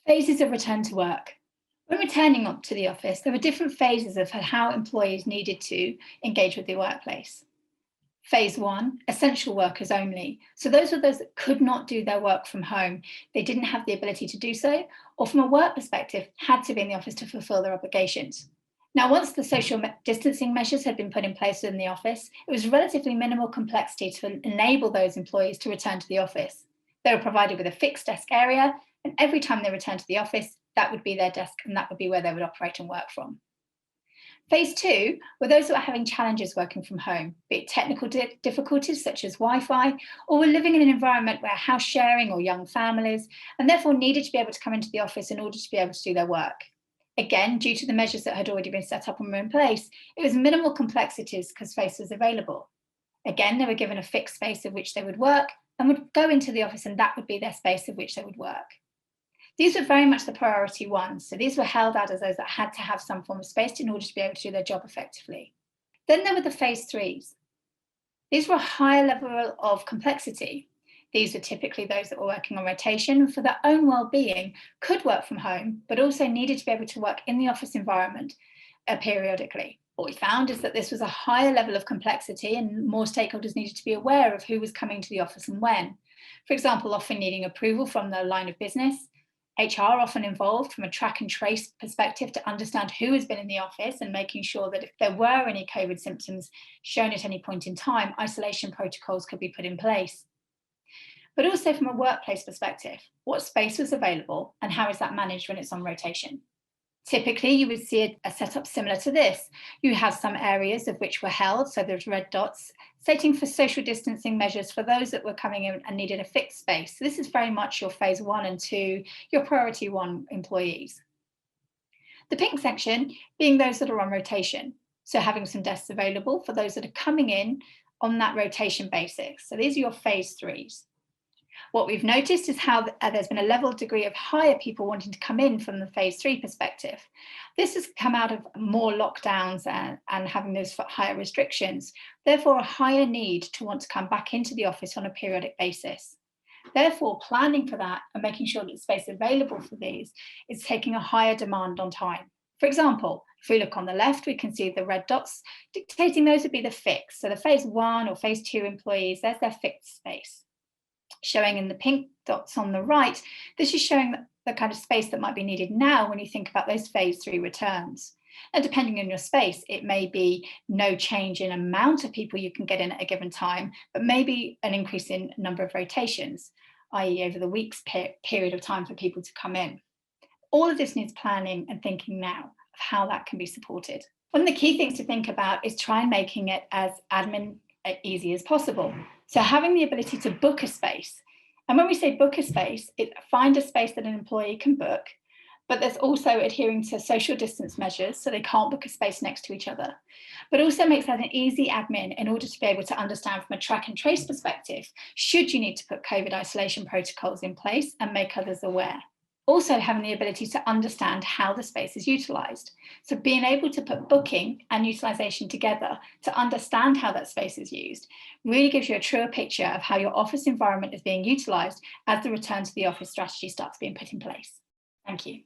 Phases of return to work. When returning up to the office, there were different phases of how employees needed to engage with the workplace. Phase one, essential workers only. So those were those that could not do their work from home. They didn't have the ability to do so, or from a work perspective, had to be in the office to fulfill their obligations. Now, once the social distancing measures had been put in place within the office, it was relatively minimal complexity to enable those employees to return to the office. They were provided with a fixed desk area, and every time they returned to the office, that would be their desk and that would be where they would operate and work from. Phase two were those that were having challenges working from home, be it technical difficulties such as Wi-Fi, or were living in an environment where house sharing or young families, and therefore needed to be able to come into the office in order to be able to do their work. Again, due to the measures that had already been set up and were in place, it was minimal complexities because space was available. Again, they were given a fixed space of which they would work and would go into the office, and that would be their space of which they would work. These were very much the priority ones. So these were held out as those that had to have some form of space in order to be able to do their job effectively. Then there were the phase threes. These were a higher level of complexity. These were typically those that were working on rotation and for their own well-being could work from home, but also needed to be able to work in the office environment periodically. What we found is that this was a higher level of complexity and more stakeholders needed to be aware of who was coming to the office and when. For example, often needing approval from the line of business, HR often involved from a track and trace perspective to understand who has been in the office and making sure that if there were any COVID symptoms shown at any point in time, isolation protocols could be put in place. But also from a workplace perspective, what space was available and how is that managed when it's on rotation? Typically, you would see a setup similar to this. You have some areas of which were held, so there's red dots, stating for social distancing measures for those that were coming in and needed a fixed space. So this is very much your phase one and two, your priority one employees. The pink section being those that are on rotation. So having some desks available for those that are coming in on that rotation basis. So these are your phase threes. What we've noticed is how there's been a level degree of higher people wanting to come in from the phase three perspective. This has come out of more lockdowns and having those higher restrictions, therefore a higher need to want to come back into the office on a periodic basis. Therefore, planning for that and making sure that space available for these is taking a higher demand on time. For example, if we look on the left, we can see the red dots dictating those would be the fixed. So the phase one or phase two employees, there's their fixed space. Showing in the pink dots on the right, this is showing the kind of space that might be needed now when you think about those phase three returns. And depending on your space, it may be no change in amount of people you can get in at a given time, but maybe an increase in number of rotations, i.e. over the week's period of time for people to come in. All of this needs planning and thinking now of how that can be supported. One of the key things to think about is try and making it as admin easy as possible. So having the ability to book a space. And when we say book a space, find a space that an employee can book, but there's also adhering to social distance measures, so they can't book a space next to each other, but also makes that an easy admin in order to be able to understand from a track and trace perspective, should you need to put COVID isolation protocols in place and make others aware. Also having the ability to understand how the space is utilised. So being able to put booking and utilisation together to understand how that space is used really gives you a truer picture of how your office environment is being utilised as the return to the office strategy starts being put in place. Thank you.